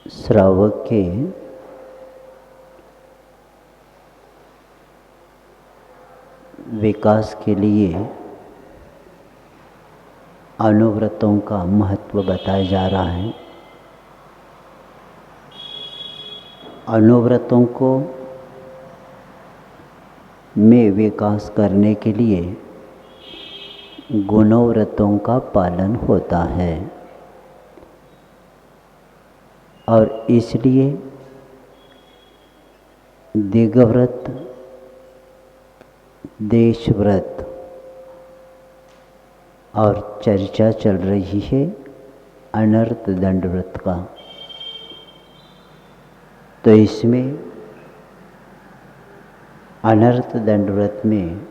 श्रावक के विकास के लिए अनुव्रतों का महत्व बताया जा रहा है। अनुव्रतों को में विकास करने के लिए गुणव्रतों का पालन होता है और इसलिए दिग्व्रत, देशव्रत और चर्चा चल रही है अनर्थ दंड व्रत का। तो इसमें अनर्थ दंड व्रत में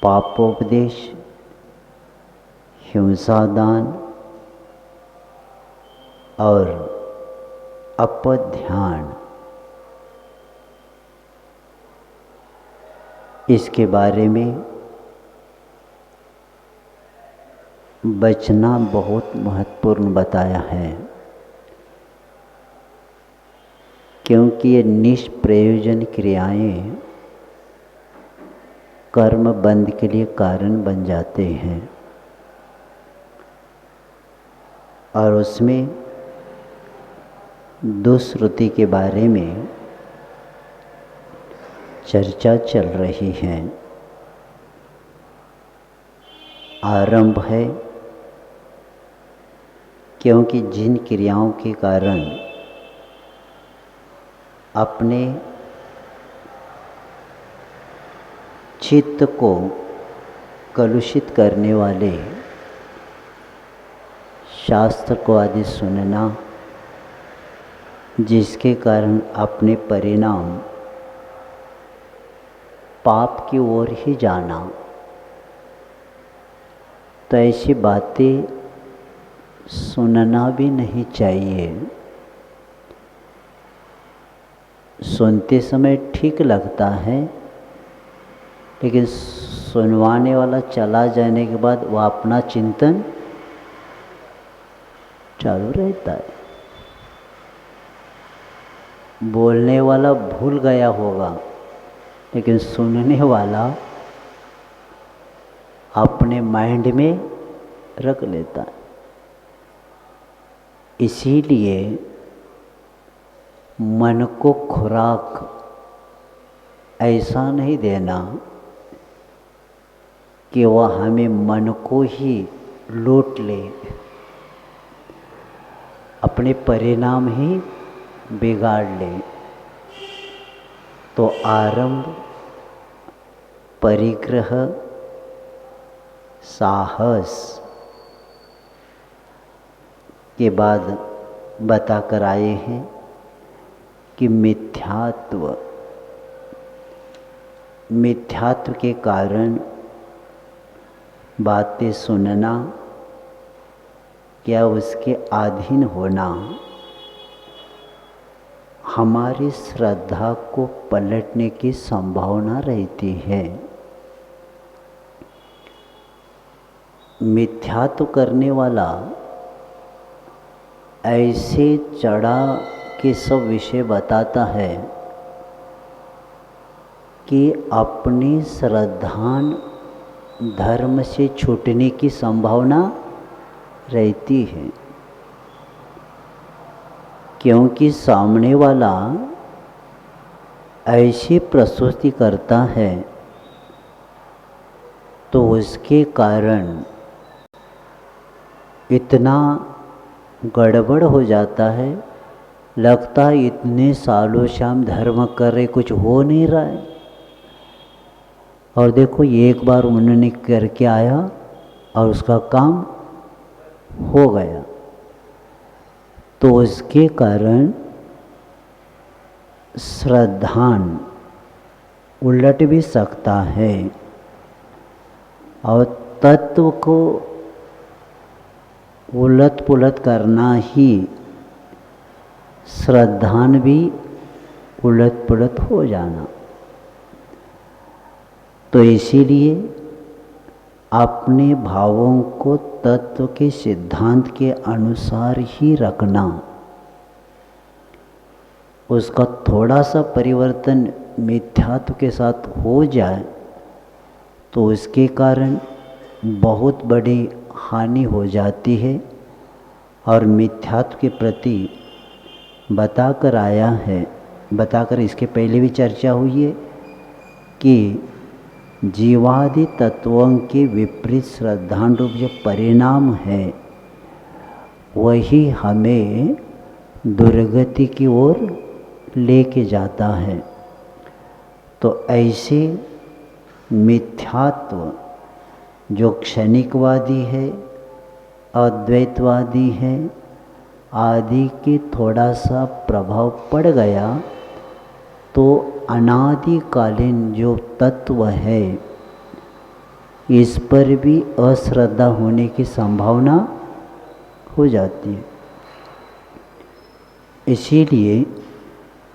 पापोपदेश, हिंसादान और अपध्यान, इसके बारे में बचना बहुत महत्वपूर्ण बताया है, क्योंकि ये निष्प्रयोजन क्रियाएं कर्म बंध के लिए कारण बन जाते हैं और उसमें दुष्कृति के बारे में चर्चा चल रही है। आरंभ है क्योंकि जिन क्रियाओं के कारण अपने चित्त को कलुषित करने वाले शास्त्र को आदि सुनना, जिसके कारण अपने परिणाम पाप की ओर ही जाना, तो ऐसी बातें सुनना भी नहीं चाहिए। सुनते समय ठीक लगता है, लेकिन सुनवाने वाला चला जाने के बाद वह अपना चिंतन चालू रहता है। बोलने वाला भूल गया होगा, लेकिन सुनने वाला अपने माइंड में रख लेता है। इसीलिए मन को खुराक ऐसा नहीं देना कि वह हमें मन को ही लूट ले, अपने परिणाम ही बिगाड़ ले। तो आरंभ, परिग्रह, साहस के बाद बताकर आए हैं कि मिथ्यात्व के कारण बातें सुनना, क्या उसके अधीन होना हमारी श्रद्धा को पलटने की संभावना रहती है। मिथ्यात्व करने वाला ऐसे चढ़ा के सब विषय बताता है कि अपनी श्रद्धान धर्म से छूटने की संभावना रहती है, क्योंकि सामने वाला ऐसी प्रस्तुति करता है तो उसके कारण इतना गड़बड़ हो जाता है, लगता है इतने सालों से हम धर्म कर रहे, कुछ हो नहीं रहा है। और देखो एक बार उन्होंने करके आया और उसका काम हो गया, तो उसके कारण श्रद्धान उलट भी सकता है और तत्व को उलट पुलट करना ही श्रद्धान भी उलट पुलट हो जाना। तो इसीलिए अपने भावों को तत्व के सिद्धांत के अनुसार ही रखना। उसका थोड़ा सा परिवर्तन मिथ्यात्व के साथ हो जाए तो उसके कारण बहुत बड़ी हानि हो जाती है। और मिथ्यात्व के प्रति बताकर आया है, बताकर इसके पहले भी चर्चा हुई है कि जीवादि तत्वों के विपरीत श्रद्धांडरूप जो परिणाम है वही हमें दुर्गति की ओर लेके जाता है। तो ऐसे मिथ्यात्व जो क्षणिकवादी है, अद्वैतवादी है आदि के थोड़ा सा प्रभाव पड़ गया तो अनादिकालीन जो तत्व है इस पर भी अश्रद्धा होने की संभावना हो जाती है। इसीलिए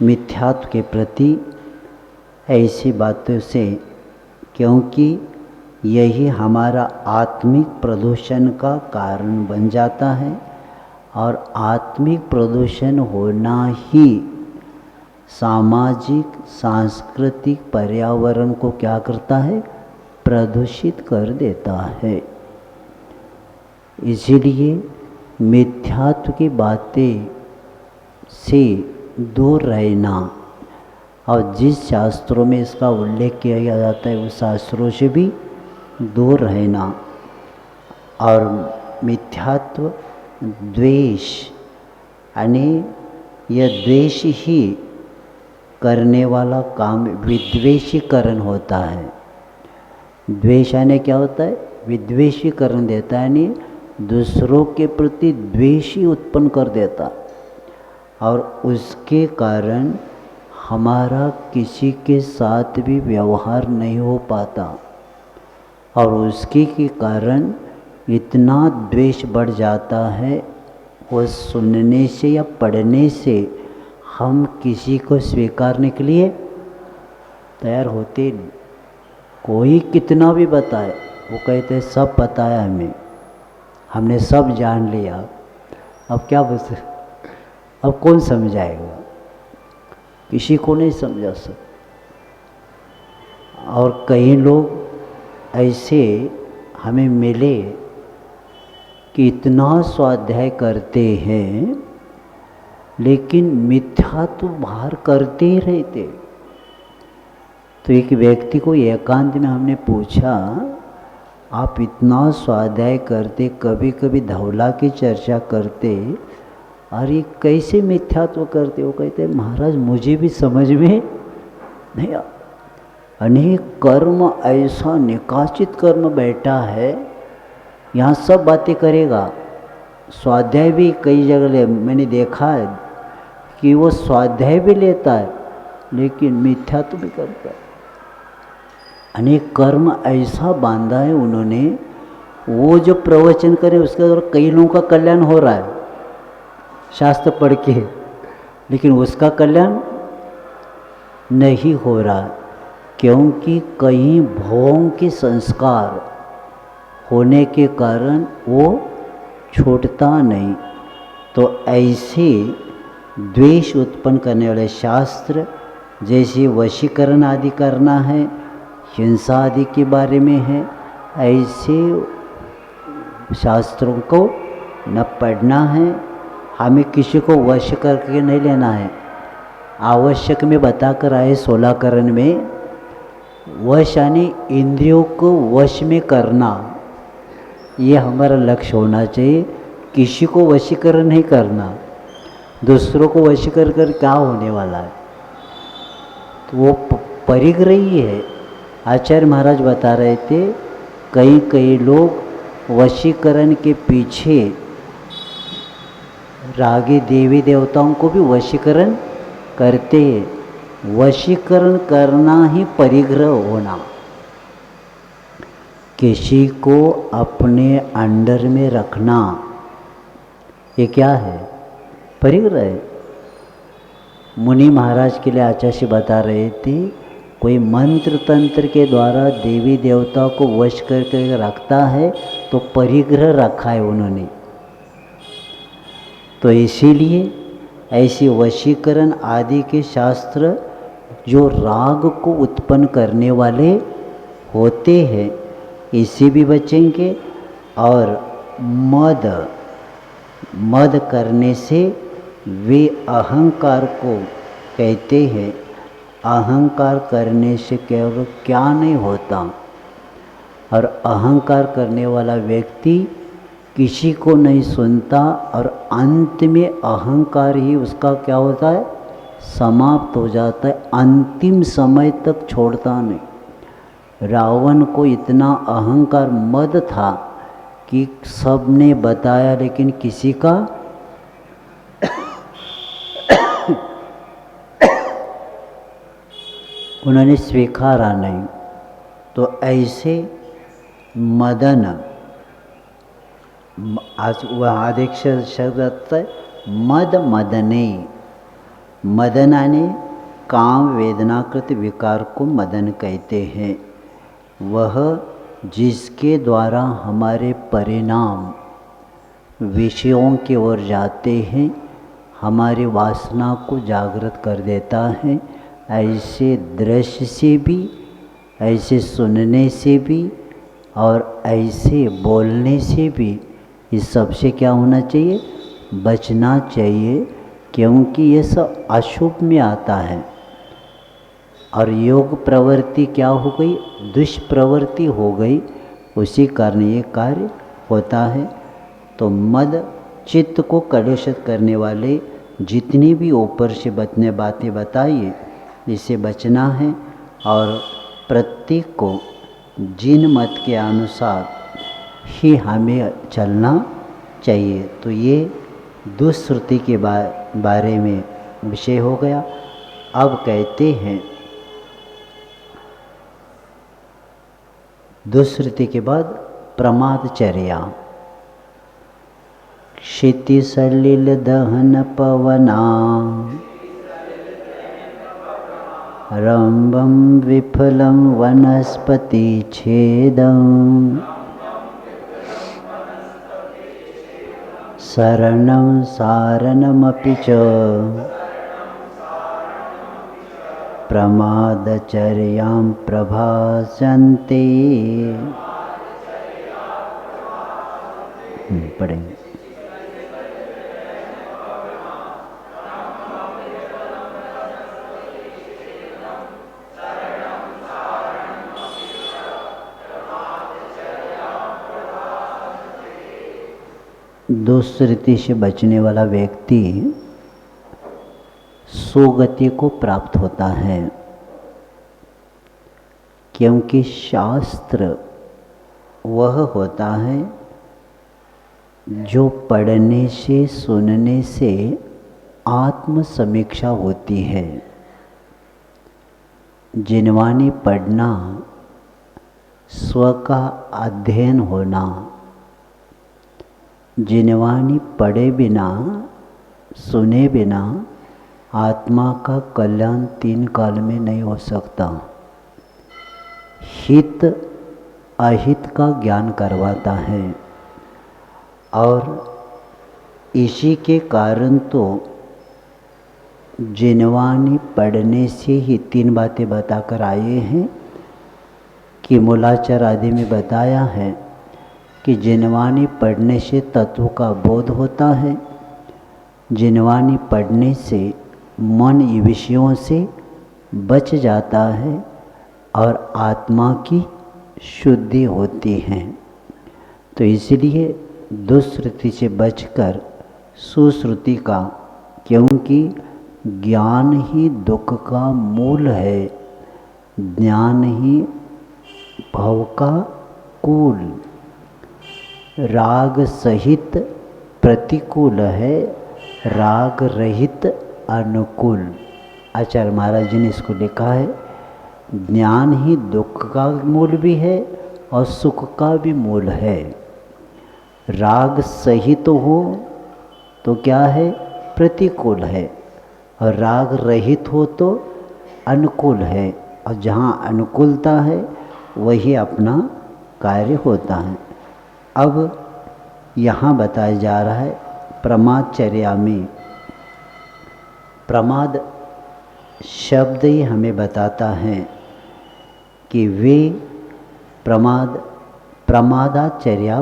मिथ्यात्व के प्रति ऐसी बातों से, क्योंकि यही हमारा आत्मिक प्रदूषण का कारण बन जाता है और आत्मिक प्रदूषण होना ही सामाजिक सांस्कृतिक पर्यावरण को क्या करता है, प्रदूषित कर देता है। इसीलिए मिथ्यात्व की बातें से दूर रहना और जिस शास्त्रों में इसका उल्लेख किया जाता है उस शास्त्रों से भी दूर रहना। और मिथ्यात्व द्वेष यानी यह द्वेष ही करने वाला काम विद्वेषीकरण होता है। द्वेष यानी क्या होता है, विद्वेषीकरण देता है, यानी दूसरों के प्रति द्वेष ही उत्पन्न कर देता और उसके कारण हमारा किसी के साथ भी व्यवहार नहीं हो पाता और उसके के कारण इतना द्वेष बढ़ जाता है, वो सुनने से या पढ़ने से हम किसी को स्वीकारने के लिए तैयार होते नहीं। कोई कितना भी बताए वो कहते सब पता है हमें, हमने सब जान लिया, अब क्या बस, अब कौन समझाएगा, किसी को नहीं समझा सकता। और कई लोग ऐसे हमें मिले कि इतना स्वाध्याय करते हैं लेकिन मिथ्या तो बाहर करते ही रहते। तो एक व्यक्ति को एकांत में हमने पूछा, आप इतना स्वाध्याय करते, कभी कभी धौला की चर्चा करते, और ये कैसे मिथ्यात्व करते? वो कहते महाराज मुझे भी समझ में नहीं आ, अनेक कर्म ऐसा निकाचित कर्म बैठा है, यहाँ सब बातें करेगा। स्वाध्याय भी कई जगह मैंने देखा है कि वो स्वाध्याय भी लेता है लेकिन मिथ्यात्व भी करता है। अनेक कर्म ऐसा बांधा है उन्होंने, वो जो प्रवचन करे उसके द्वारा कई लोगों का कल्याण हो रहा है शास्त्र पढ़ के, लेकिन उसका कल्याण नहीं हो रहा क्योंकि कई भोगों के संस्कार होने के कारण वो छूटता नहीं। तो ऐसे द्वेष उत्पन्न करने वाले शास्त्र जैसे वशीकरण आदि करना है, हिंसा आदि के बारे में है, ऐसे शास्त्रों को न पढ़ना है। हमें किसी को वश करके नहीं लेना है। आवश्यक में बताकर आए 16 करण में, वश यानी इंद्रियों को वश में करना, ये हमारा लक्ष्य होना चाहिए। किसी को वशीकरण नहीं करना, दूसरों को वशीकरण कर क्या होने वाला है, तो वो परिग्रही है। आचार्य महाराज बता रहे थे कई लोग वशीकरण के पीछे रागी देवी देवताओं को भी वशीकरण करते हैं। वशीकरण करना ही परिग्रह होना, किसी को अपने अंडर में रखना, ये क्या है, परिग्रह है। मुनि महाराज के लिए आचार्य बता रहे थे कोई मंत्र तंत्र के द्वारा देवी देवता को वश करके रखता है तो परिग्रह रखा है उन्होंने। तो इसीलिए ऐसे वशीकरण आदि के शास्त्र जो राग को उत्पन्न करने वाले होते हैं, इससे भी बचेंगे। और मद करने से वे अहंकार को कहते हैं। अहंकार करने से केवल क्या नहीं होता, और अहंकार करने वाला व्यक्ति किसी को नहीं सुनता, और अंत में अहंकार ही उसका क्या होता है, समाप्त हो जाता है, अंतिम समय तक छोड़ता नहीं। रावण को इतना अहंकार मद था कि सबने बताया लेकिन किसी का उन्होंने स्वीकारा नहीं। तो ऐसे मदन, आज वह आदेश शब्द आता है मद मदने। मदनाने काम वेदनाकृत विकार को मदन कहते हैं। वह जिसके द्वारा हमारे परिणाम विषयों की ओर जाते हैं, हमारी वासना को जागृत कर देता है। ऐसे दृश्य से भी, ऐसे सुनने से भी और ऐसे बोलने से भी, इस सबसे क्या होना चाहिए, बचना चाहिए, क्योंकि ये सब अशुभ में आता है। और योग प्रवृत्ति क्या हो गई, दुष्प्रवृत्ति हो गई, उसी कारण ये कार्य होता है। तो मद चित्त को कलुषित करने वाले जितनी भी ऊपर से बचने बातें बताइए, इससे बचना है। और प्रत्येक को जिन मत के अनुसार ही हमें चलना चाहिए। तो ये दुष्श्रुति के बारे में विषय हो गया। अब कहते हैं दुष्श्रुति के बाद प्रमादचर्या। क्षिति सलिल दहन पवना, रंभं विफलं वनस्पति छेदं, शरणं सारणमपि च प्रमादचर्यां प्रभासन्ते। पढ़ेंगे। दुष्कृति से बचने वाला व्यक्ति सुगति को प्राप्त होता है, क्योंकि शास्त्र वह होता है जो पढ़ने से, सुनने से आत्म समीक्षा होती है। जिनवानी पढ़ना, स्व का अध्ययन होना। जिनवानी पढ़े बिना, सुने बिना आत्मा का कल्याण 3 काल में नहीं हो सकता। हित अहित का ज्ञान करवाता है, और इसी के कारण तो जिनवानी पढ़ने से ही 3 बातें बताकर आए हैं कि मूलाचार आदि में बताया है कि जिनवानी पढ़ने से तत्व का बोध होता है। जिनवानी पढ़ने से मन विषयों से बच जाता है और आत्मा की शुद्धि होती है। तो इसलिए दुष्श्रुति से बचकर सुश्रुति का, क्योंकि ज्ञान ही दुख का मूल है, ज्ञान ही भव का कूल। राग सहित प्रतिकूल है, राग रहित अनुकूल। आचार्य महाराज जी ने इसको लिखा है, ज्ञान ही दुख का मूल भी है और सुख का भी मूल है। राग सहित हो तो क्या है, प्रतिकूल है, और राग रहित हो तो अनुकूल है। और जहाँ अनुकूलता है वही अपना कार्य होता है। अब यहाँ बताया जा रहा है प्रमादचर्या में, प्रमाद शब्द ही हमें बताता है कि वे प्रमादाचर्या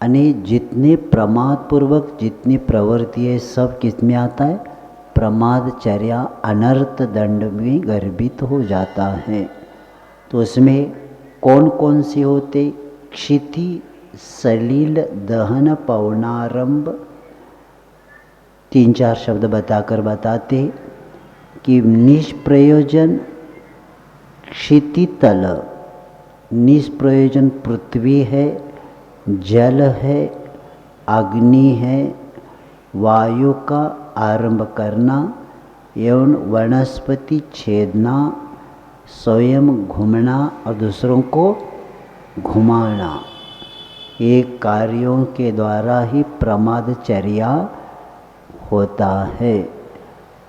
यानी जितने प्रमाद पूर्वक जितनी प्रवृत्ति है सब किस में आता है? प्रमादचर्या अनर्थ दंड में गर्भित हो जाता है। तो उसमें कौन कौन से होते? क्षिति, सलील, दहन, पवनारंभ, 3-4 शब्द बताकर बताते कि निष्प्रयोजन क्षितितल, निष्प्रयोजन पृथ्वी है, जल है, अग्नि है, वायु का आरंभ करना एवं वनस्पति छेदना, स्वयं घूमना और दूसरों को घुमाना, ये कार्यों के द्वारा ही प्रमादचर्या होता है।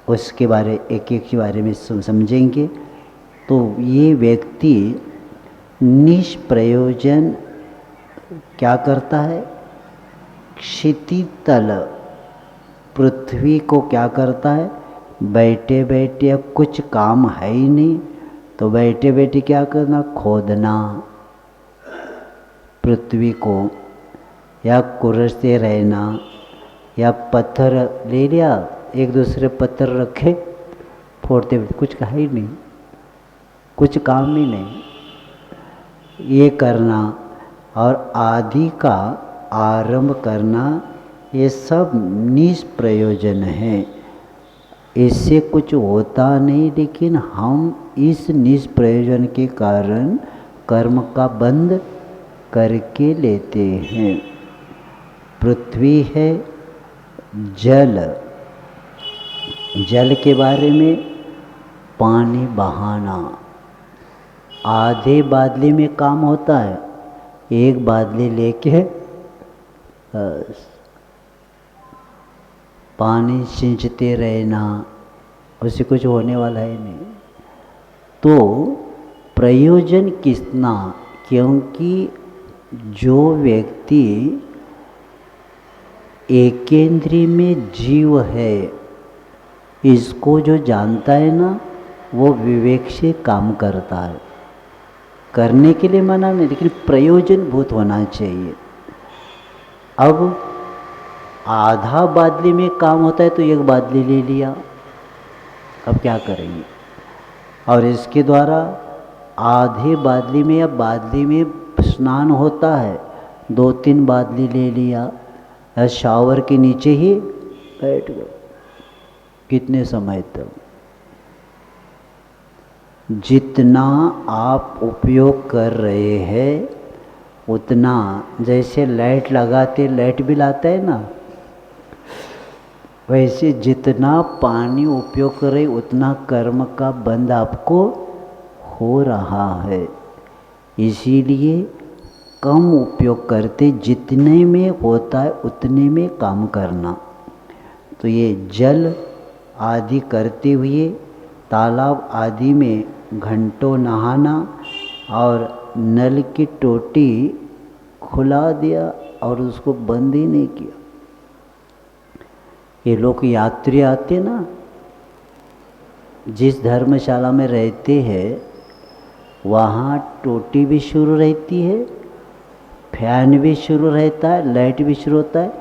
उसके बारे एक एक के बारे में समझेंगे। तो ये व्यक्ति निष्प्रयोजन क्या करता है? क्षितितल पृथ्वी को क्या करता है? बैठे बैठे, अब कुछ काम है ही नहीं तो बैठे बैठे क्या करना? खोदना पृथ्वी को, या कुरसते रहना, या पत्थर ले लिया एक दूसरे पत्थर रखे फोड़ते, कुछ है ही नहीं, कुछ काम ही नहीं, ये करना और आदि का आरंभ करना, ये सब निष्प्रयोजन है। इससे कुछ होता नहीं, लेकिन हम इस निष्प्रयोजन के कारण कर्म का बंध करके लेते हैं। पृथ्वी है, जल, जल के बारे में पानी बहाना, आधे बादली में काम होता है, एक बादली लेके पानी सींचते रहना, उससे कुछ होने वाला है नहीं। तो प्रयोजन कितना? क्योंकि जो व्यक्ति एकेंद्रीय में जीव है, इसको जो जानता है ना, वो विवेक से काम करता है। करने के लिए मना नहीं, लेकिन प्रयोजन भूत होना चाहिए। अब आधा बादली में काम होता है तो एक बादली ले लिया, अब क्या करेंगे? और इसके द्वारा आधे बादली में या बादली में स्नान होता है, 2-3 बादली ले लिया, या शावर के नीचे ही बैठ गए, कितने समय तक? जितना आप उपयोग कर रहे हैं उतना, जैसे लाइट लगाते लाइट बिल आता है ना, वैसे जितना पानी उपयोग कर रहे उतना कर्म का बंध आपको हो रहा है। इसीलिए कम उपयोग करते, जितने में होता है उतने में काम करना। तो ये जल आदि करते हुए तालाब आदि में घंटों नहाना और नल की टोटी खुला दिया और उसको बंद ही नहीं किया। ये लोग यात्री आते ना, जिस धर्मशाला में रहते हैं वहाँ टोटी भी शुरू रहती है, फैन भी शुरू रहता है, लाइट भी शुरू होता है,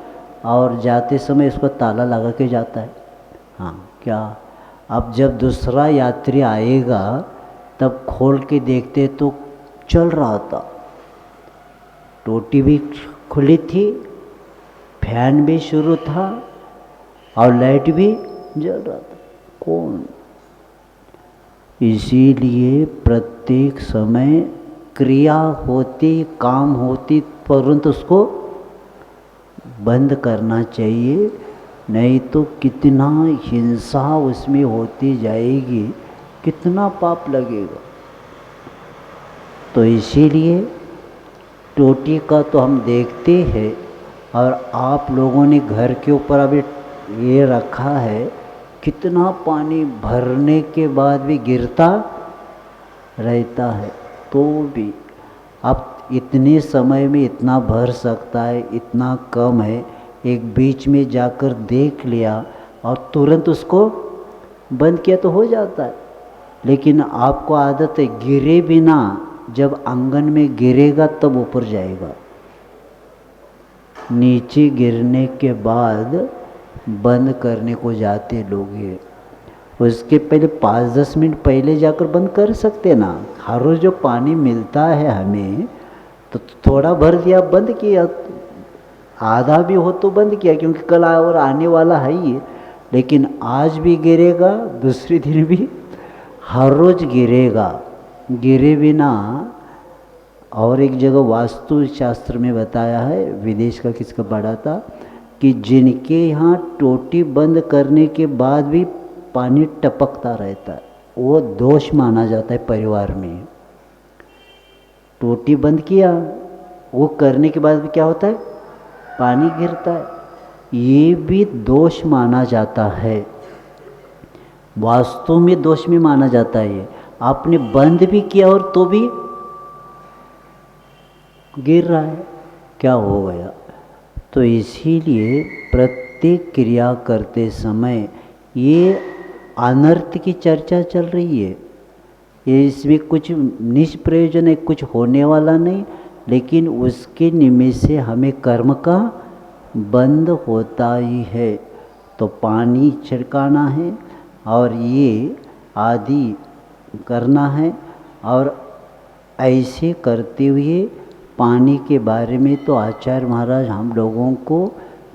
और जाते समय इसको ताला लगा के जाता है। हाँ, क्या अब जब दूसरा यात्री आएगा तब खोल के देखते तो चल रहा था, टोटी भी खुली थी, फैन भी शुरू था और लाइट भी जल रहा था। कौन? इसीलिए प्रत्येक समय क्रिया होती, काम होती, परंतु उसको बंद करना चाहिए, नहीं तो कितना हिंसा उसमें होती जाएगी, कितना पाप लगेगा। तो इसीलिए टोटी का तो हम देखते हैं, और आप लोगों ने घर के ऊपर अभी ये रखा है कितना पानी भरने के बाद भी गिरता रहता है, तो भी अब इतने समय में इतना भर सकता है, इतना कम है, एक बीच में जाकर देख लिया और तुरंत उसको बंद किया तो हो जाता है। लेकिन आपको आदत है गिरे बिना, जब आंगन में गिरेगा तब ऊपर जाएगा, नीचे गिरने के बाद बंद करने को जाते लोग हैं। उसके पहले 5-10 मिनट पहले जाकर बंद कर सकते ना। हर रोज़ जो पानी मिलता है हमें, तो थोड़ा भर दिया बंद किया, आधा भी हो तो बंद किया, क्योंकि कल और आने वाला है ही। लेकिन आज भी गिरेगा, दूसरे दिन भी, हर रोज़ गिरेगा, गिरे बिना। और एक जगह वास्तु शास्त्र में बताया है, विदेश का किसका पढ़ा था, कि जिनके यहाँ टोटी बंद करने के बाद भी पानी टपकता रहता है, वो दोष माना जाता है परिवार में। टोटी बंद किया, वो करने के बाद भी क्या होता है, पानी गिरता है, ये भी दोष माना जाता है। वास्तव में दोष में माना जाता है। ये आपने बंद भी किया और तो भी गिर रहा है, क्या हो गया। तो इसीलिए प्रत्येक क्रिया करते समय ये अनर्थ की चर्चा चल रही है, ये इसमें कुछ निष्प्रयोजन है, कुछ होने वाला नहीं, लेकिन उसके निमित्त से हमें कर्म का बंद होता ही है। तो पानी छिड़काना है और ये आदि करना है। और ऐसे करते हुए पानी के बारे में तो आचार्य महाराज हम लोगों को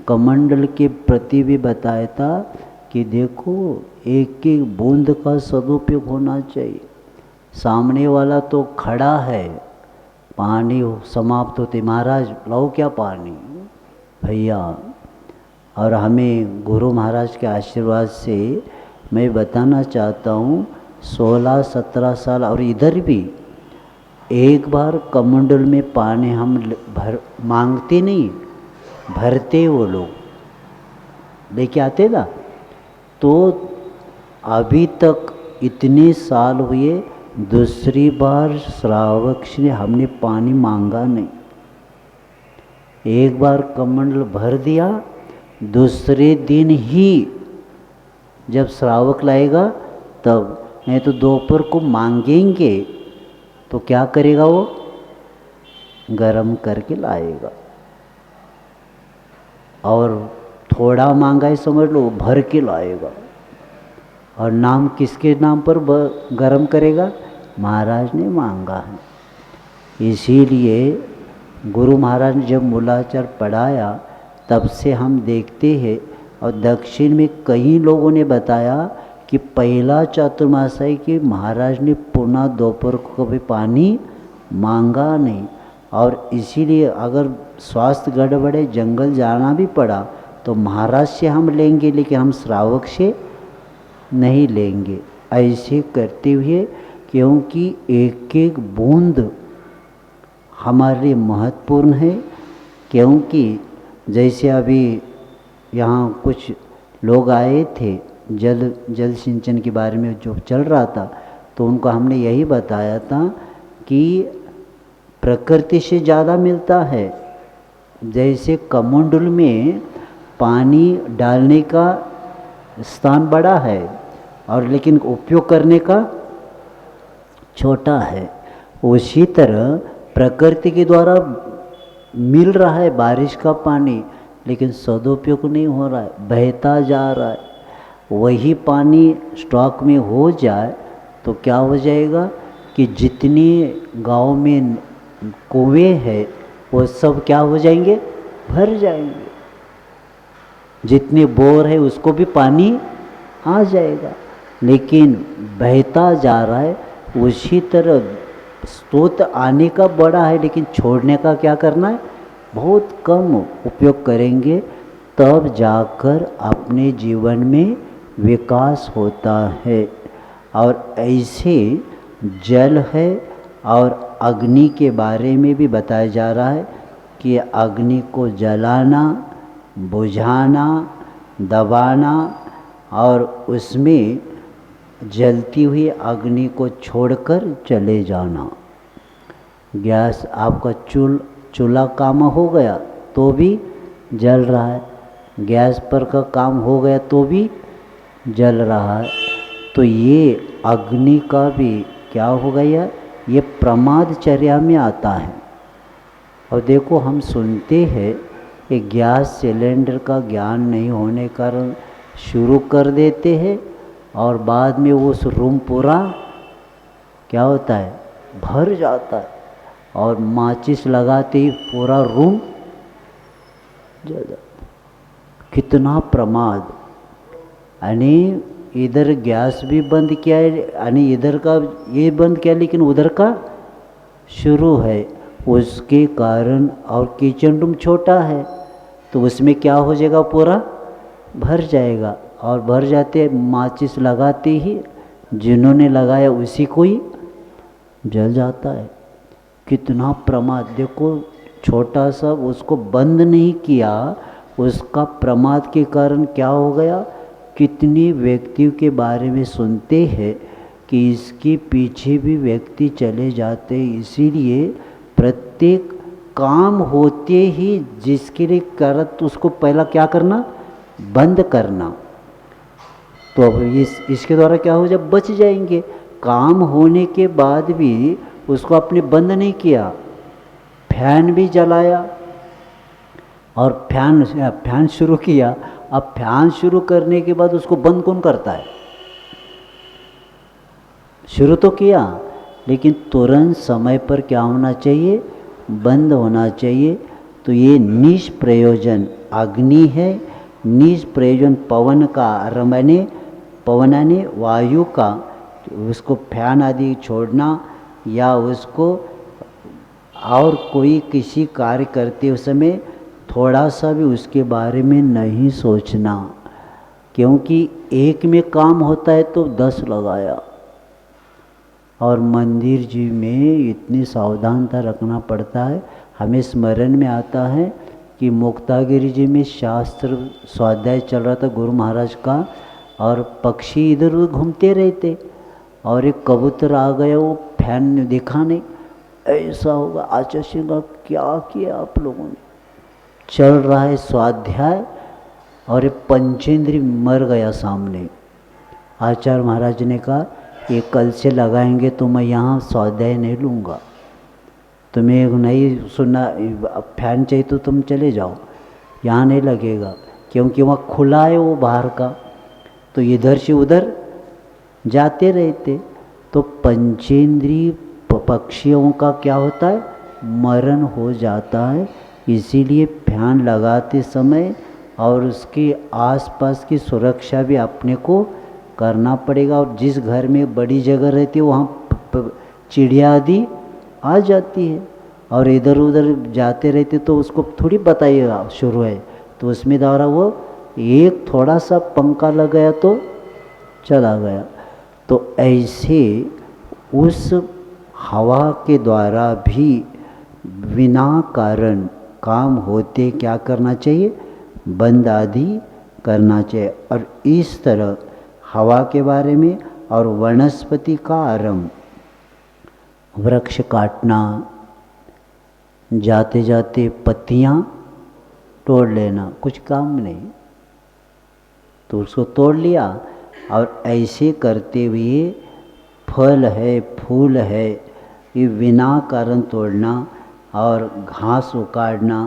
कमंडल के प्रति भी बताया था कि देखो एक एक बूंद का सदुपयोग होना चाहिए। सामने वाला तो खड़ा है, पानी समाप्त होते महाराज लाओ क्या पानी भैया। और हमें गुरु महाराज के आशीर्वाद से मैं बताना चाहता हूँ 16-17 साल और इधर भी एक बार कमंडल में पानी हम मांगते नहीं, भरते वो लोग लेके आते ना। तो अभी तक इतने साल हुए, दूसरी बार श्रावक से हमने पानी मांगा नहीं। एक बार कमंडल भर दिया, दूसरे दिन ही जब श्रावक लाएगा तब, नहीं तो दोपहर को मांगेंगे तो क्या करेगा वो, गरम करके लाएगा। और थोड़ा मांगा है समझ लो, भर के लाएगा। और नाम किसके नाम पर गरम करेगा, महाराज ने मांगा है। इसीलिए गुरु महाराज ने जब मूलाचार पढ़ाया तब से हम देखते हैं, और दक्षिण में कई लोगों ने बताया कि पहला चातुर्मासाई के महाराज ने पुनः दोपहर को कभी पानी मांगा नहीं। और इसीलिए अगर स्वास्थ्य गड़बड़े जंगल जाना भी पड़ा तो महाराज से हम लेंगे, लेकिन हम श्रावक से नहीं लेंगे। ऐसे करते हुए, क्योंकि एक एक बूंद हमारे लिए महत्वपूर्ण है। क्योंकि जैसे अभी यहाँ कुछ लोग आए थे, जल सिंचन के बारे में जो चल रहा था, तो उनको हमने यही बताया था कि प्रकृति से ज़्यादा मिलता है। जैसे कमंडल में पानी डालने का स्थान बड़ा है और लेकिन उपयोग करने का छोटा है, उसी तरह प्रकृति के द्वारा मिल रहा है बारिश का पानी, लेकिन सदुपयोग नहीं हो रहा है, बहता जा रहा है। वही पानी स्टॉक में हो जाए तो क्या हो जाएगा कि जितनी गांव में कुएं है वो सब क्या हो जाएंगे, भर जाएंगे। जितने बोर है उसको भी पानी आ जाएगा, लेकिन बहता जा रहा है। उसी तरह स्रोत आने का बड़ा है, लेकिन छोड़ने का क्या करना है, बहुत कम उपयोग करेंगे, तब जाकर अपने जीवन में विकास होता है। और ऐसे जल है। और अग्नि के बारे में भी बताया जा रहा है कि अग्नि को जलाना, बुझाना, दबाना और उसमें जलती हुई अग्नि को छोड़कर चले जाना। गैस आपका चूल्हा काम हो गया तो भी जल रहा है, गैस पर का काम हो गया तो भी जल रहा है। तो ये अग्नि का भी क्या हो गया, ये प्रमादचर्या में आता है। और देखो हम सुनते हैं कि गैस सिलेंडर का ज्ञान नहीं होने के कारण शुरू कर देते हैं और बाद में उस रूम पूरा क्या होता है, भर जाता है और माचिस लगाते ही पूरा रूम जल जाता। कितना प्रमाद। यानी इधर गैस भी बंद किया है, यानी इधर का ये बंद किया लेकिन उधर का शुरू है, उसके कारण। और किचन रूम छोटा है तो उसमें क्या हो जाएगा, पूरा भर जाएगा। और भर जाते माचिस लगाते ही जिन्होंने लगाया उसी को ही जल जाता है। कितना प्रमाद। देखो छोटा सा उसको बंद नहीं किया, उसका प्रमाद के कारण क्या हो गया। कितने व्यक्तियों के बारे में सुनते हैं कि इसके पीछे भी व्यक्ति चले जाते हैं। इसीलिए प्रत्येक काम होते ही जिसके लिए कर तो उसको पहला क्या करना, बंद करना। तो अब इसके द्वारा क्या हो, जब बच जाएंगे। काम होने के बाद भी उसको आपने बंद नहीं किया, फैन भी जलाया और फैन शुरू किया। अब फैन शुरू करने के बाद उसको बंद कौन करता है, शुरू तो किया लेकिन तुरंत समय पर क्या होना चाहिए, बंद होना चाहिए। तो ये निष्प्रयोजन अग्नि है, निष्प्रयोजन पवन का रमने पवनाने वायु का, उसको फैन आदि छोड़ना या उसको और कोई किसी कार्य करते समय थोड़ा सा भी उसके बारे में नहीं सोचना। क्योंकि एक में काम होता है तो 10 लगाया। और मंदिर जी में इतनी सावधानता रखना पड़ता है। हमें स्मरण में आता है कि मुक्तागिरी जी में शास्त्र स्वाध्याय चल रहा था गुरु महाराज का, और पक्षी इधर उधर घूमते रहते और एक कबूतर आ गया, वो फैन देखा नहीं, ऐसा होगा आचार्य सिंह का क्या किया आप लोगों ने। चल रहा है स्वाध्याय और एक पंचेंद्री मर गया सामने। आचार्य महाराज ने कहा ये कल से लगाएंगे तो मैं यहाँ स्वाध्याय नहीं लूँगा, तुम्हें नहीं सुनना, फैन चाहिए तो तुम चले जाओ, यहाँ नहीं लगेगा। क्योंकि वहाँ खुला है वो बाहर का, तो इधर से उधर जाते रहते। तो पंचेंद्री पक्षियों का क्या होता है, मरण हो जाता है। इसीलिए फैन लगाते समय और उसके आसपास की सुरक्षा भी अपने को करना पड़ेगा। और जिस घर में बड़ी जगह रहती है वहाँ चिड़िया आदि आ जाती है और इधर उधर जाते रहते, तो उसको थोड़ी बताइएगा शुरू है, तो उसमें द्वारा वो एक थोड़ा सा पंखा लगाया तो चला गया। तो ऐसे उस हवा के द्वारा भी बिना कारण काम होते क्या करना चाहिए, बंद आदि करना चाहिए। और इस तरह हवा के बारे में और वनस्पति का आरंभ, वृक्ष काटना, जाते जाते पत्तियां तोड़ लेना, कुछ काम नहीं, तो उसको तोड़ लिया। और ऐसे करते हुए फल है फूल है ये बिना कारण तोड़ना और घास उखाड़ना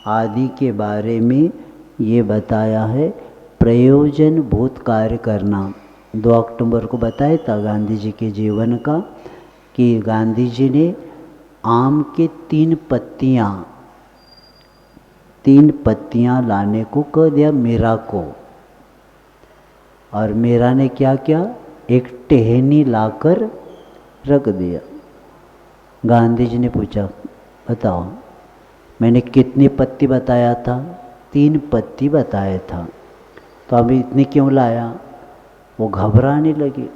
आदि के बारे में ये बताया है। प्रयोजन भूत कार्य करना 2 अक्टूबर को बताया था गांधी जी के जीवन का, कि गांधी जी ने आम के 3 पत्तियां लाने को कह दिया मीरा को, और मीरा ने क्या किया, एक टहनी लाकर रख दिया। गांधी जी ने पूछा बताओ मैंने कितनी पत्ती बताया था, 3 पत्ती बताया था, तो अभी इतनी क्यों लाया। वो घबराने लगे।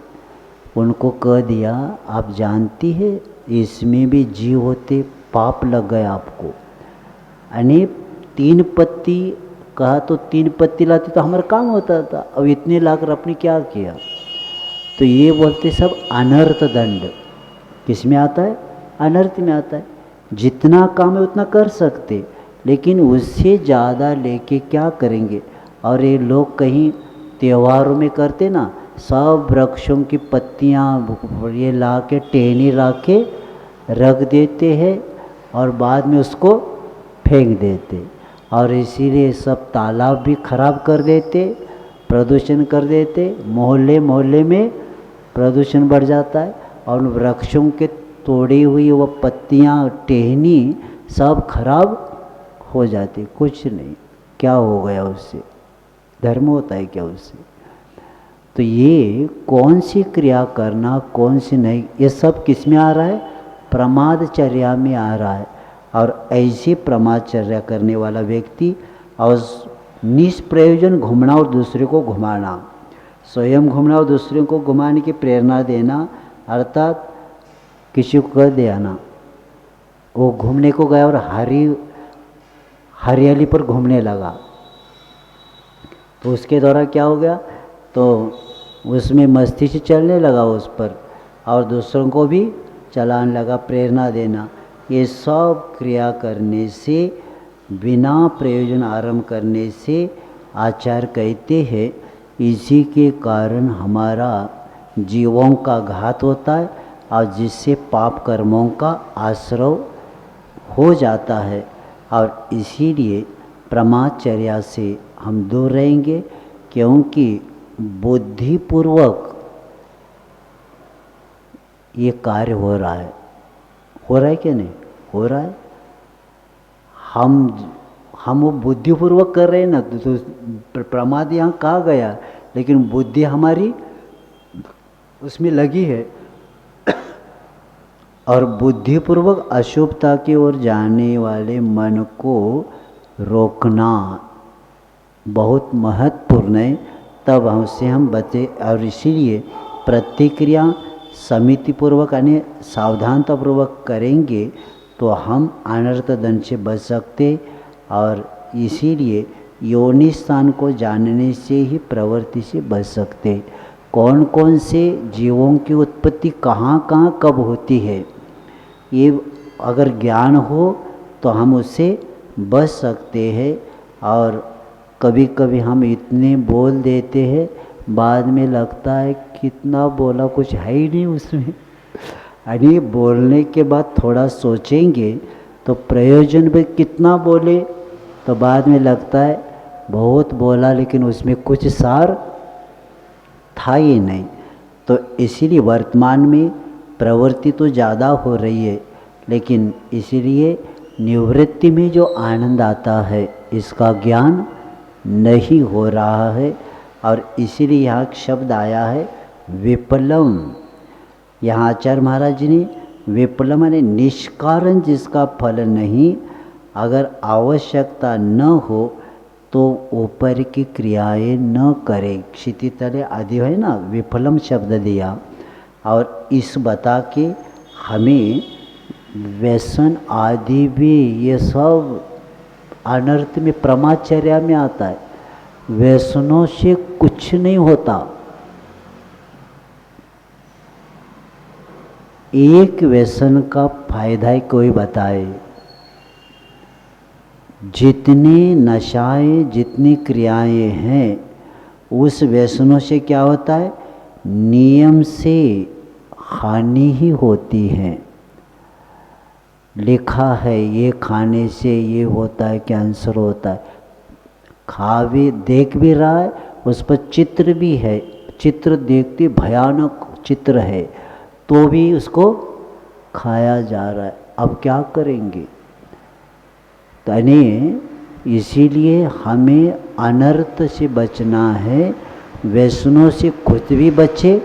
उनको कह दिया आप जानती है इसमें भी जीव होते, पाप लग गया आपको। यानी 3 पत्ती कहा तो 3 पत्ती लाते तो हमारा काम होता था, अब इतने लाकर आपने क्या किया। तो ये बोलते सब अनर्थ दंड किस में आता है, अनर्थ में आता है। जितना काम है उतना कर सकते, लेकिन उससे ज़्यादा लेके क्या करेंगे। और ये लोग कहीं त्योहारों में करते ना, सब वृक्षों की पत्तियाँ ये ला के टहनी ला के रख देते हैं और बाद में उसको फेंक देते, और इसीलिए सब तालाब भी खराब कर देते, प्रदूषण कर देते, मोहल्ले मोहल्ले में प्रदूषण बढ़ जाता है। और वृक्षों के तोड़ी हुई वो पत्तियाँ टहनी सब खराब हो जाती, कुछ नहीं, क्या हो गया उससे, धर्म होता है क्या उससे। तो ये कौन सी क्रिया करना कौन सी नहीं, ये सब किस में आ रहा है, प्रमादचर्या में आ रहा है। और ऐसे प्रमादचर्या करने वाला व्यक्ति और निष्प्रयोजन घूमना और दूसरे को घुमाना, स्वयं घूमना और दूसरे को घुमाने की प्रेरणा देना, अर्थात किसी को कर देना, वो घूमने को गया और हरियाली पर घूमने लगा, तो उसके द्वारा क्या हो गया, तो उसमें मस्ती से चलने लगा उस पर, और दूसरों को भी चलाने लगा, प्रेरणा देना। ये सब क्रिया करने से, बिना प्रयोजन आरंभ करने से आचार्य कहते हैं इसी के कारण हमारा जीवों का घात होता है और जिससे पाप कर्मों का आश्रय हो जाता है। और इसीलिए प्रमादचर्या से हम दूर रहेंगे, क्योंकि बुद्धिपूर्वक ये कार्य हो रहा है कि नहीं हो रहा है। हम वो बुद्धिपूर्वक कर रहे हैं ना, तो प्रमाद यहाँ कहाँ गया, लेकिन बुद्धि हमारी उसमें लगी है। और बुद्धिपूर्वक अशुभता की ओर जाने वाले मन को रोकना बहुत महत्वपूर्ण है, तब हमसे हम बचे। और इसीलिए प्रतिक्रिया समितिपूर्वक यानी सावधानतापूर्वक करेंगे तो हम अनर्थ दंड से बच सकते। और इसीलिए योनि स्थान को जानने से ही प्रवृत्ति से बच सकते। कौन कौन से जीवों की उत्पत्ति कहाँ कहाँ कब होती है, ये अगर ज्ञान हो तो हम उससे बच सकते हैं। और कभी कभी हम इतने बोल देते हैं, बाद में लगता है कितना बोला, कुछ है ही नहीं उसमें। अरे बोलने के बाद थोड़ा सोचेंगे तो प्रयोजन भी कितना बोले, तो बाद में लगता है बहुत बोला लेकिन उसमें कुछ सार था ही नहीं। तो इसीलिए वर्तमान में प्रवृत्ति तो ज़्यादा हो रही है, लेकिन इसीलिए निवृत्ति में जो आनंद आता है इसका ज्ञान नहीं हो रहा है। और इसीलिए यहाँ शब्द आया है विपलम। यहाँ आचार्य महाराज जी ने विपलम यानी निष्कारण जिसका फल नहीं, अगर आवश्यकता न हो तो ऊपर की क्रियाएं न करे, क्षितितले आदि है ना, विफलम शब्द दिया। और इस बता के हमें व्यसन आदि भी ये सब अनर्थ में प्रमाचर्या में आता है। व्यसनों से कुछ नहीं होता। एक व्यसन का फायदा ही कोई बताए, जितनी नशाएं जितनी क्रियाएं हैं उस व्यसनों से क्या होता है, नियम से हानि ही होती है। लिखा है ये खाने से ये होता है, कैंसर होता है, खा भी देख भी रहा है, उस पर चित्र भी है, चित्र देखते भयानक चित्र है तो भी उसको खाया जा रहा है। अब क्या करेंगे। यानी इसीलिए हमें अनर्थ से बचना है, व्यसनों से खुद भी बचे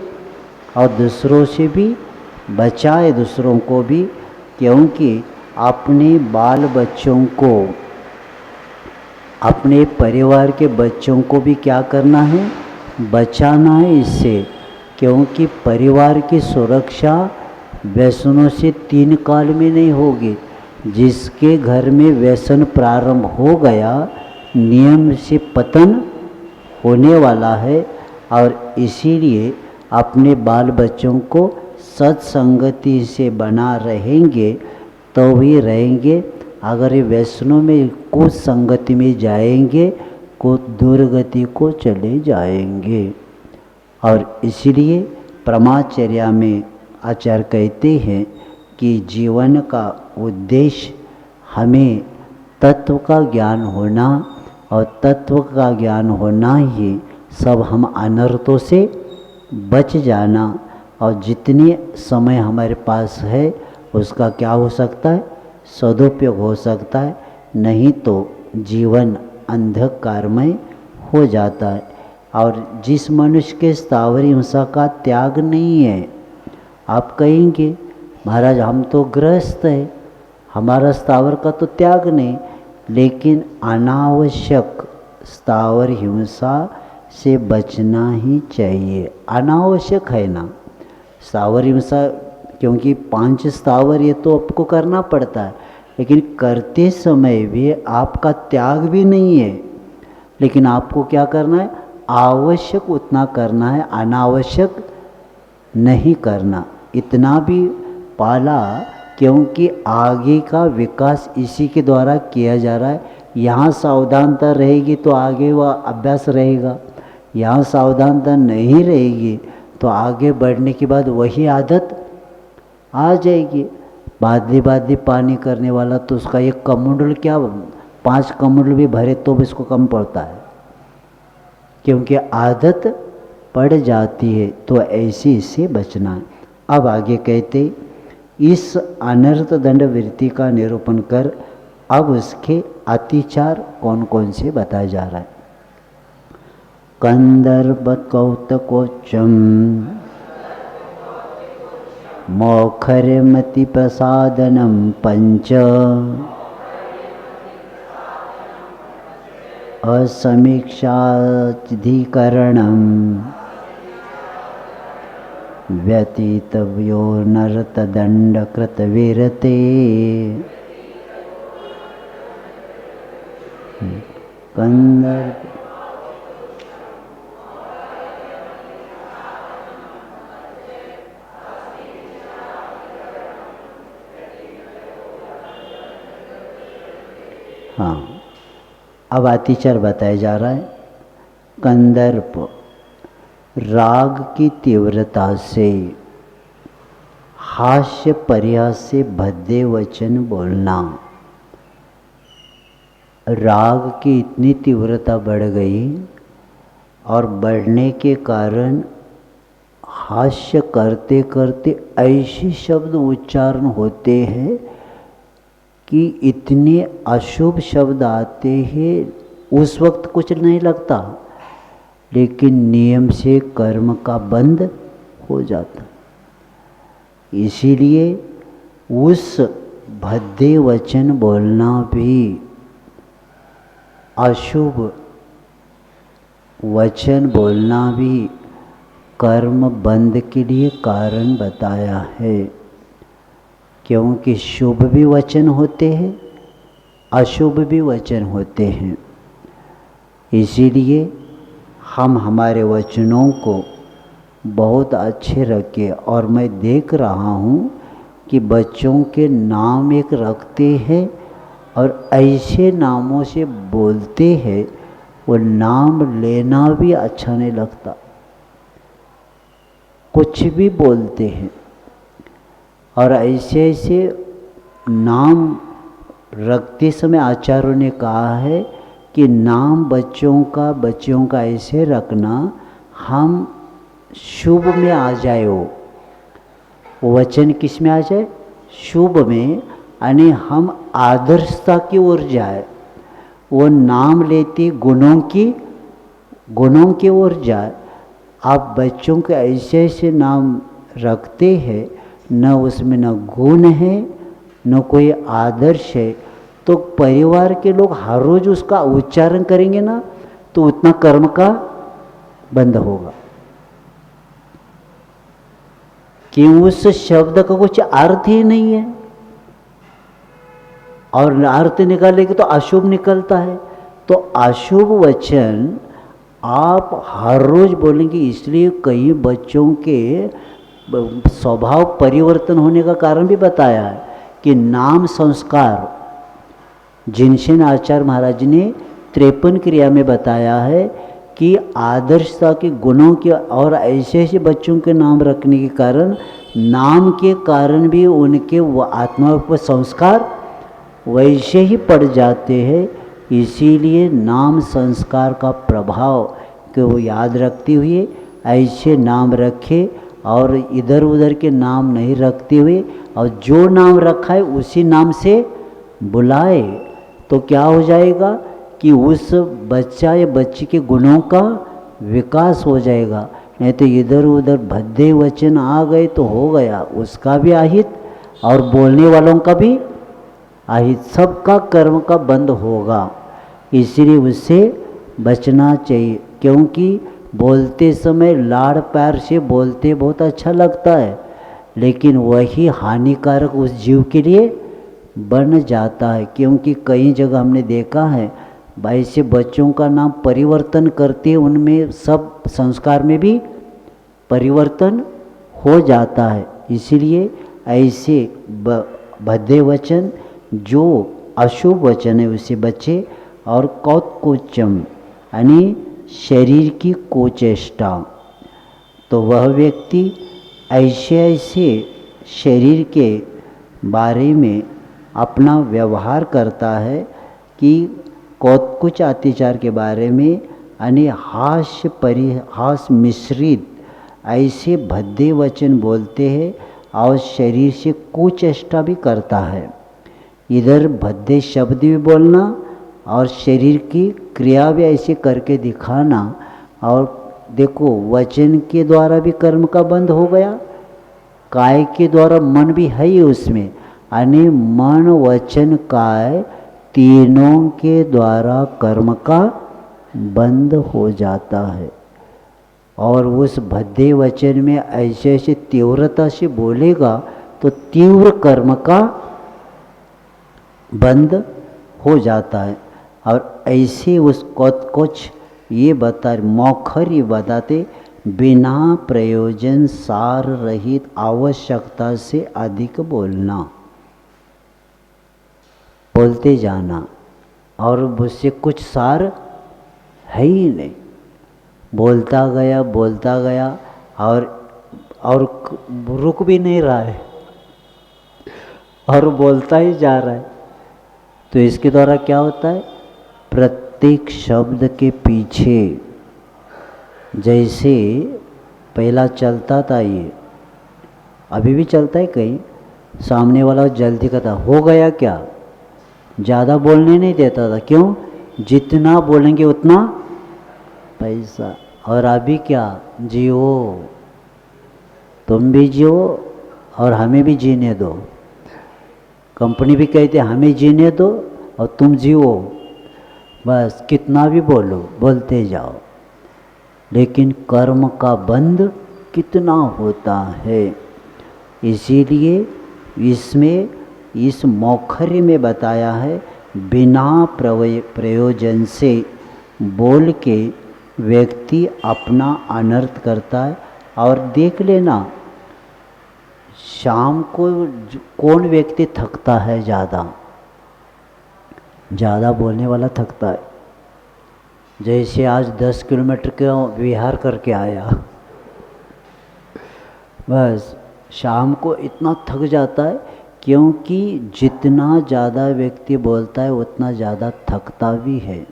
और दूसरों से भी बचाए, दूसरों को भी। क्योंकि अपने बाल बच्चों को, अपने परिवार के बच्चों को भी क्या करना है, बचाना है इससे। क्योंकि परिवार की सुरक्षा व्यसनों से 3 काल में नहीं होगी। जिसके घर में व्यसन प्रारंभ हो गया नियम से पतन होने वाला है। और इसीलिए अपने बाल बच्चों को सत्संगति से बना रहेंगे तो भी रहेंगे। अगर ये वैष्णव में कुछ संगति में जाएंगे को दुर्गति को चले जाएंगे। और इसलिए ब्रह्मचर्या में आचार्य कहते हैं कि जीवन का उद्देश्य हमें तत्व का ज्ञान होना, और तत्व का ज्ञान होना ही सब हम अनर्थों से बच जाना। और जितने समय हमारे पास है उसका क्या हो सकता है, सदुपयोग हो सकता है, नहीं तो जीवन अंधकारमय हो जाता है। और जिस मनुष्य के स्थावर हिंसा का त्याग नहीं है, आप कहेंगे महाराज हम तो गृहस्थ है, हमारा स्थावर का तो त्याग नहीं, लेकिन अनावश्यक स्थावर हिंसा से बचना ही चाहिए। अनावश्यक है ना स्थावर हिंसा, क्योंकि 5 स्थावर ये तो आपको करना पड़ता है, लेकिन करते समय भी आपका त्याग भी नहीं है। लेकिन आपको क्या करना है, आवश्यक उतना करना है, अनावश्यक नहीं करना। इतना भी पाला क्योंकि आगे का विकास इसी के द्वारा किया जा रहा है। यहाँ सावधानता रहेगी तो आगे वह अभ्यास रहेगा, यहाँ सावधानता नहीं रहेगी तो आगे बढ़ने के बाद वही आदत आ जाएगी। बादली बादली पानी करने वाला तो उसका एक कमंडल क्या 5 कमंडल भी भरे तो भी इसको कम पड़ता है, क्योंकि आदत पड़ जाती है। तो ऐसे इससे बचना है। अब आगे कहते इस अनर्थ दंड वृत्ति का निरूपण कर अब उसके अतिचार कौन कौन से बताया जा रहा है। कंदर्प कौतकोच्चम मौखर्यमति प्रसादनम पंच असमीक्षाधिकरणम व्यतीतव्यो नरतदंडकृतविरते कंदर्प हाँ, अब अतिचार बताया जा रहा है। कंदर्प राग की तीव्रता से, हास्य परिहास से भद्दे वचन बोलना। राग की इतनी तीव्रता बढ़ गई और बढ़ने के कारण हास्य करते करते ऐसे शब्द उच्चारण होते हैं कि इतने अशुभ शब्द आते हैं। उस वक्त कुछ नहीं लगता, लेकिन नियम से कर्म का बंध हो जाता। इसीलिए उस भद्दे वचन बोलना भी, अशुभ वचन बोलना भी कर्म बंध के लिए कारण बताया है। क्योंकि शुभ भी वचन होते हैं, अशुभ भी वचन होते हैं। इसीलिए हम हमारे वचनों को बहुत अच्छे रखें। और मैं देख रहा हूँ कि बच्चों के नाम एक रखते हैं और ऐसे नामों से बोलते हैं, वो नाम लेना भी अच्छा नहीं लगता, कुछ भी बोलते हैं। और ऐसे ऐसे नाम रखते समय आचार्यों ने कहा है कि नाम बच्चों का ऐसे रखना हम शुभ में आ जाए। वो वचन किस में आ जाए, शुभ में, यानी हम आदर्शता की ओर जाए। वो नाम लेते गुणों की ओर जाए। आप बच्चों के ऐसे ऐसे नाम रखते हैं, न उसमें न गुण है न कोई आदर्श है, तो परिवार के लोग हर रोज उसका उच्चारण करेंगे ना, तो उतना कर्म का बंद होगा। कि उस शब्द का कुछ अर्थ ही नहीं है, और अर्थ निकालेंगे तो अशुभ निकलता है। तो अशुभ वचन आप हर रोज बोलेंगे, इसलिए कई बच्चों के स्वभाव परिवर्तन होने का कारण भी बताया है कि नाम संस्कार जिनसेन आचार्य महाराज ने 53 क्रिया में बताया है कि आदर्शता के गुणों के और ऐसे ऐसे बच्चों के नाम रखने के कारण नाम के कारण भी उनके आत्मा पर संस्कार वैसे ही पड़ जाते हैं। इसीलिए नाम संस्कार का प्रभाव को याद रखते हुए ऐसे नाम रखे और इधर उधर के नाम नहीं रखते हुए, और जो नाम रखा है उसी नाम से बुलाए तो क्या हो जाएगा कि उस बच्चा या बच्ची के गुणों का विकास हो जाएगा। नहीं तो इधर उधर भद्दे वचन आ गए तो हो गया, उसका भी आहित और बोलने वालों का भी आहित, सबका कर्म का बंद होगा। इसलिए उससे बचना चाहिए, क्योंकि बोलते समय लाड़ प्यार से बोलते बहुत अच्छा लगता है, लेकिन वही हानिकारक उस जीव के लिए बन जाता है। क्योंकि कई जगह हमने देखा है ऐसे बच्चों का नाम परिवर्तन करते, उनमें सब संस्कार में भी परिवर्तन हो जाता है। इसीलिए ऐसे भद्दे वचन जो अशुभ वचन है उससे बचे। और कौत्कोचम यानी शरीर की कुचेष्टा, तो वह व्यक्ति ऐसे ऐसे शरीर के बारे में अपना व्यवहार करता है कि कौत्कुच अत्याचार के बारे में यानी हास्य परिहास मिश्रित ऐसे भद्दे वचन बोलते हैं और शरीर से कुचेष्टा भी करता है। इधर भद्दे शब्द भी बोलना और शरीर की क्रिया भी ऐसे करके दिखाना। और देखो वचन के द्वारा भी कर्म का बंध हो गया, काय के द्वारा मन भी है ही उसमें, यानी मन वचन काय तीनों के द्वारा कर्म का बंद हो जाता है। और उस भद्दे वचन में ऐसे ऐसे तीव्रता से बोलेगा तो तीव्र कर्म का बंद हो जाता है। और ऐसे उस कुछ ये बता मौखर ये बताते, बिना प्रयोजन सार रहित आवश्यकता से अधिक बोलना, बोलते जाना और उससे कुछ सार है ही नहीं, बोलता गया और रुक भी नहीं रहा है और बोलता ही जा रहा है। तो इसके द्वारा क्या होता है, प्रत्येक शब्द के पीछे जैसे पहला चलता था, ये अभी भी चलता है, कहीं सामने वाला जल्दी कहता हो गया क्या, ज़्यादा बोलने नहीं देता था। क्यों, जितना बोलेंगे उतना पैसा। और अभी क्या, जियो, तुम भी जियो और हमें भी जीने दो। कंपनी भी कहते हमें जीने दो और तुम जियो, बस कितना भी बोलो, बोलते जाओ। लेकिन कर्म का बंध कितना होता है। इसीलिए इसमें इस मौखर्य में बताया है, बिना प्रयोजन से बोल के व्यक्ति अपना अनर्थ करता है। और देख लेना, शाम को कौन व्यक्ति थकता है, ज़्यादा बोलने वाला थकता है। जैसे आज 10 किलोमीटर का विहार करके आया, बस शाम को इतना थक जाता है, क्योंकि जितना ज़्यादा व्यक्ति बोलता है उतना ज़्यादा थकता भी है,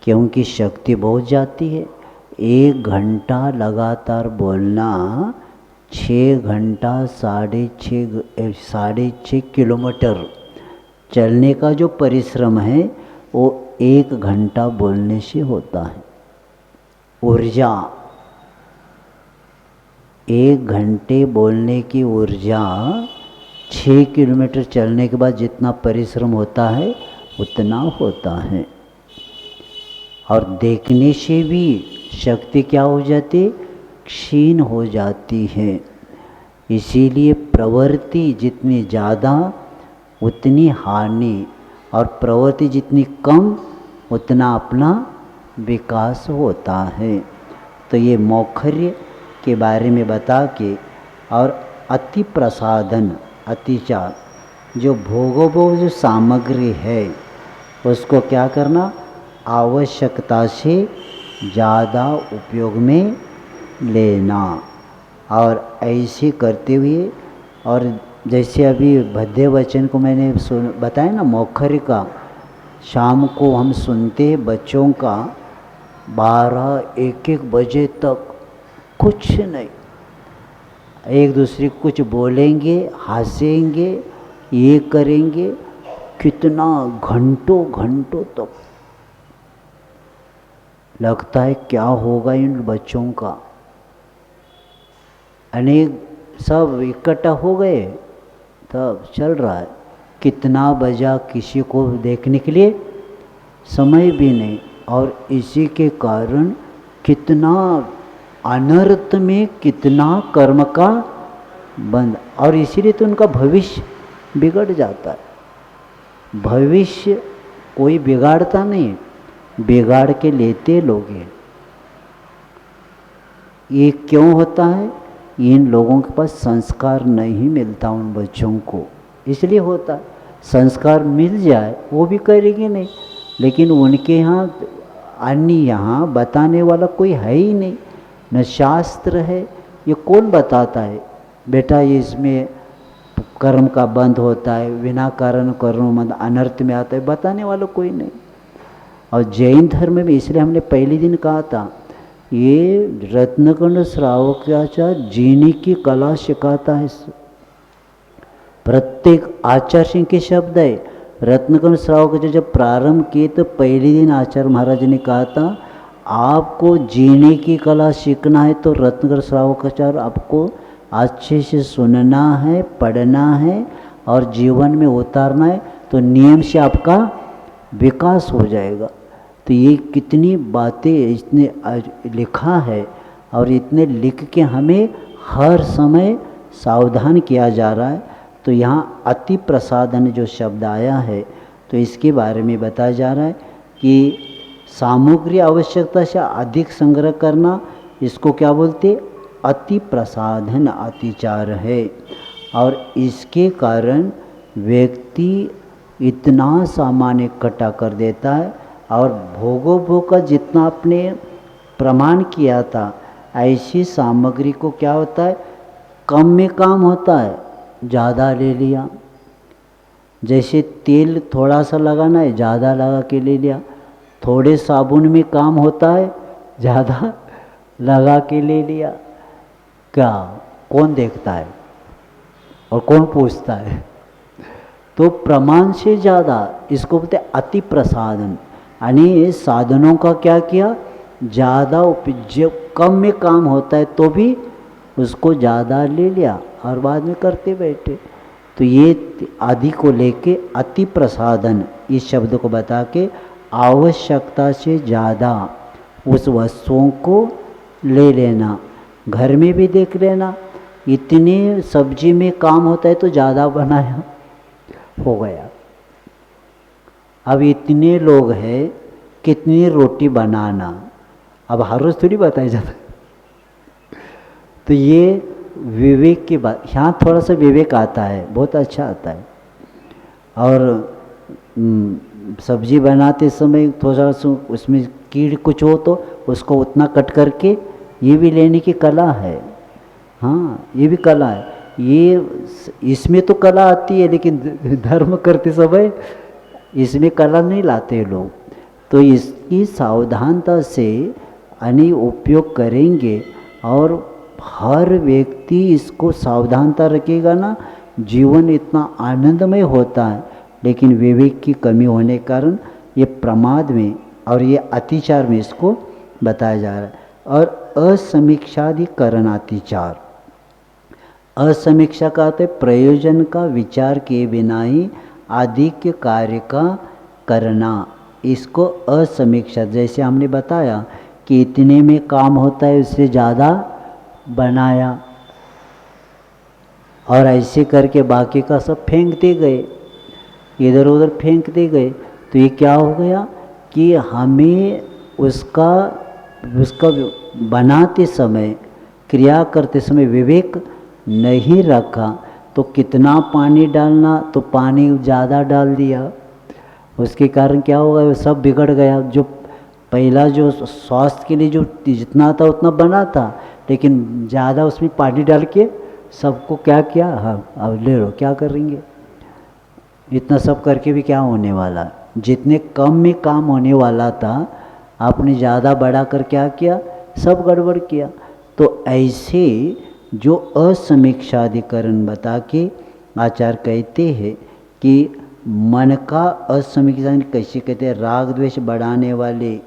क्योंकि शक्ति बहुत जाती है। 1 घंटा लगातार बोलना 6 घंटा 6.5 किलोमीटर चलने का जो परिश्रम है वो 1 घंटा बोलने से होता है। ऊर्जा 1 घंटे बोलने की ऊर्जा 6 किलोमीटर चलने के बाद जितना परिश्रम होता है उतना होता है। और देखने से भी शक्ति क्या हो जाती, क्षीण हो जाती है। इसीलिए प्रवृत्ति जितनी ज़्यादा उतनी हानि, और प्रवृत्ति जितनी कम उतना अपना विकास होता है। तो ये मौखर्य के बारे में बता के, और अति प्रसाधन, अतिचार, जो भोगोपभोग जो सामग्री है उसको क्या करना, आवश्यकता से ज़्यादा उपयोग में लेना। और ऐसे करते हुए, और जैसे अभी भद्य वचन को मैंने बताया ना मौखर्य का, शाम को हम सुनते बच्चों का 12-1 बजे तक कुछ नहीं, एक दूसरे को कुछ बोलेंगे, हंसेंगे, ये करेंगे, कितना घंटों घंटों तक। लगता है क्या होगा इन बच्चों का। अनेक सब इकट्ठा हो गए, तब चल रहा है। कितना बजा किसी को देखने के लिए समय भी नहीं, और इसी के कारण कितना अनर्थ में कितना कर्म का बंध, और इसीलिए तो उनका भविष्य बिगड़ जाता है। भविष्य कोई बिगाड़ता नहीं, बिगाड़ के लेते लोग हैं। ये क्यों होता है? इन लोगों के पास संस्कार नहीं मिलता उन बच्चों को, इसलिए होता है। संस्कार मिल जाए वो भी करेंगे नहीं, लेकिन उनके यहाँ अन्य यहाँ बताने वाला कोई है ही नहीं, न शास्त्र है। ये कौन बताता है बेटा ये इसमें कर्म का बंध होता है, बिना कारण कर्म बंध अनर्थ में आता है, बताने वाला कोई नहीं। और जैन धर्म में इसलिए हमने पहले दिन कहा था, ये रत्नकुंड श्रावकाचार्य जीने की कला सिखाता है। प्रत्येक आचार्य सिंह के शब्द है। रत्नकुंड श्रावकाचार्य जब प्रारंभ किए तो पहले दिन आचार्य महाराज ने कहा था, आपको जीने की कला सीखना है तो रत्नकुंड श्रावकाचार्य आपको अच्छे से सुनना है, पढ़ना है और जीवन में उतारना है, तो नियम से आपका विकास हो जाएगा। तो ये कितनी बातें इसने लिखा है, और इतने लिख के हमें हर समय सावधान किया जा रहा है। तो यहाँ अति प्रसाधन जो शब्द आया है, तो इसके बारे में बताया जा रहा है कि सामग्री आवश्यकता से अधिक संग्रह करना, इसको क्या बोलते? अति प्रसाधन, अतिचार है। और इसके कारण व्यक्ति इतना सामान इकट्ठा कर देता है, और भोगोपभोग का जितना आपने प्रमाण किया था, ऐसी सामग्री को क्या होता है, कम में काम होता है, ज़्यादा ले लिया। जैसे तेल थोड़ा सा लगाना है, ज़्यादा लगा के ले लिया। थोड़े साबुन में काम होता है, ज़्यादा लगा के ले लिया। क्या कौन देखता है और कौन पूछता है? तो प्रमाण से ज़्यादा, इसको बोलते अति प्रसाधन। यानी साधनों का क्या किया, ज़्यादा उपयोग, कम में काम होता है तो भी उसको ज़्यादा ले लिया और बाद में करते बैठे। तो ये आदि को लेके अति प्रसाधन इस शब्द को बता के आवश्यकता से ज़्यादा उस वस्तुओं को ले लेना। घर में भी देख लेना, इतने सब्जी में काम होता है तो ज़्यादा बनाया, हो गया। अब इतने लोग हैं, कितनी रोटी बनाना, अब हर रोज़ थोड़ी बताया जाता है। तो ये विवेक की बात, यहाँ थोड़ा सा विवेक आता है, बहुत अच्छा आता है। और सब्जी बनाते समय थोड़ा सा उसमें कीड़ कुछ हो तो उसको उतना कट करके, ये भी लेने की कला है। हाँ, ये भी कला है। ये इसमें तो कला आती है, लेकिन धर्म करते समय इसमें कला नहीं लाते लोग। तो इसकी सावधानता से यानी उपयोग करेंगे, और हर व्यक्ति इसको सावधानता रखेगा ना, जीवन इतना आनंदमय होता है। लेकिन विवेक की कमी होने के कारण ये प्रमाद में और ये अतिचार में इसको बताया जा रहा है। और असमीक्षाधिकरण अतिचार, असमीक्षा का अर्थ है प्रयोजन का विचार किए बिना ही अधिक कार्य का करना, इसको असमीक्षा। जैसे हमने बताया कि इतने में काम होता है, उससे ज़्यादा बनाया, और ऐसे करके बाकी का सब फेंकते गए, इधर उधर फेंकते गए। तो ये क्या हो गया कि हमें उसका उसका बनाते समय, क्रिया करते समय विवेक नहीं रखा तो कितना पानी डालना, तो पानी ज़्यादा डाल दिया, उसके कारण क्या होगा, वो सब बिगड़ गया। जो पहला जो स्वास्थ्य के लिए जो जितना था उतना बना था, लेकिन ज़्यादा उसमें पानी डाल के सबको क्या किया, हाँ अब ले लो, क्या करेंगे, इतना सब करके भी क्या होने वाला, जितने कम में काम होने वाला था आपने ज़्यादा बढ़ा कर क्या किया, सब गड़बड़ किया। तो ऐसे जो असमीक्षाधिकरण बता के आचार्य कहते हैं कि मन का असमीक्षा कैसे कहते हैं, राग द्वेष बढ़ाने वाले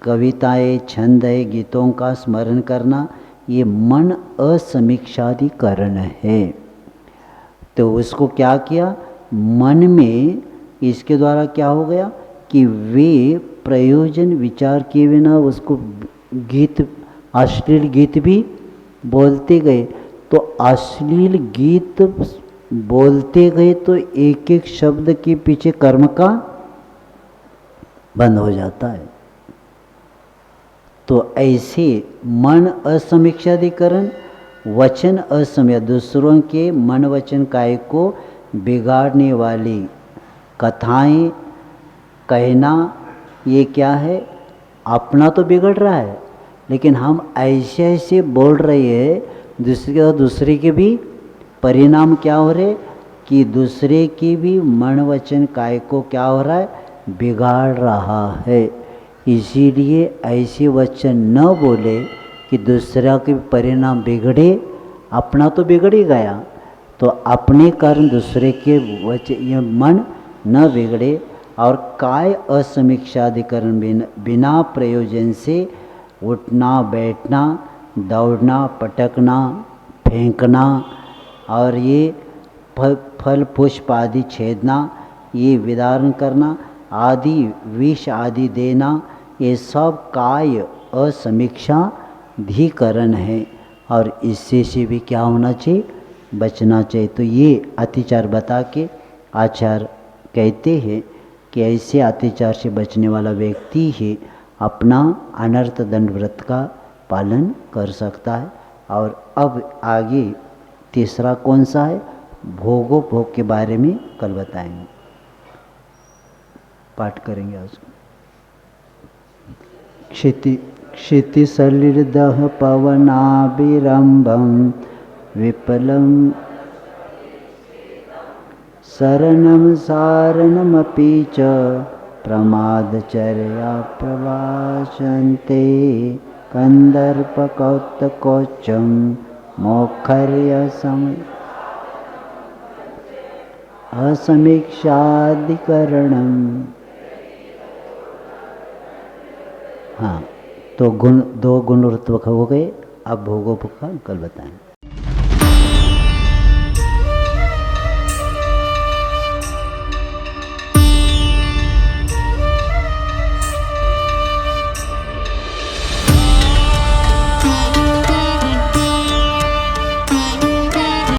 कविताएं, छंद है, गीतों का स्मरण करना, ये मन असमीक्षाधिकरण है। तो उसको क्या किया, मन में इसके द्वारा क्या हो गया कि वे प्रयोजन विचार किए बिना उसको गीत, अश्लील गीत भी बोलते गए। तो अश्लील गीत बोलते गए तो एक एक शब्द के पीछे कर्म का बंद हो जाता है। तो ऐसे मन असमीक्षाधिकरण, वचन असमय, दूसरों के मन वचन काय को बिगाड़ने वाली कथाएं कहना, ये क्या है, अपना तो बिगड़ रहा है लेकिन हम ऐसे ऐसे बोल रहे हैं दूसरे के भी परिणाम क्या हो रहे कि दूसरे की भी मन वचन काय को क्या हो रहा है, बिगाड़ रहा है। इसीलिए ऐसे वचन न बोले कि दूसरा के परिणाम बिगड़े, अपना तो बिगड़ ही गया, तो अपने कारण दूसरे के वचन ये मन न बिगड़े। और काय असमीक्षाधिकरण बिना प्रयोजन से उठना बैठना, दौड़ना पटकना फेंकना और ये फल पुष्प आदि छेदना, ये विदारण करना आदि, विष आदि देना, ये सब काय असमीक्षाधिकरण है। और इससे से भी क्या होना चाहिए, बचना चाहिए। तो ये अतिचार बता के आचार्य कहते हैं कि ऐसे अत्याचार से बचने वाला व्यक्ति ही अपना अनर्थ दंड व्रत का पालन कर सकता है। और अब आगे तीसरा कौन सा है, भोगोपभोग के बारे में कल बताएंगे, पाठ करेंगे आज। क्षिति सलिलदह पवनाभिरंभम विपलम शरणम सारणमपि च प्रमादचर्या प्रवासन्ते कंदर्पकौतकोच्चं मोक्षर्य असमीक्षाधिकरणम। हाँ, तो दो गुण हो गए। अब भोगोपभोग का कल बताएं।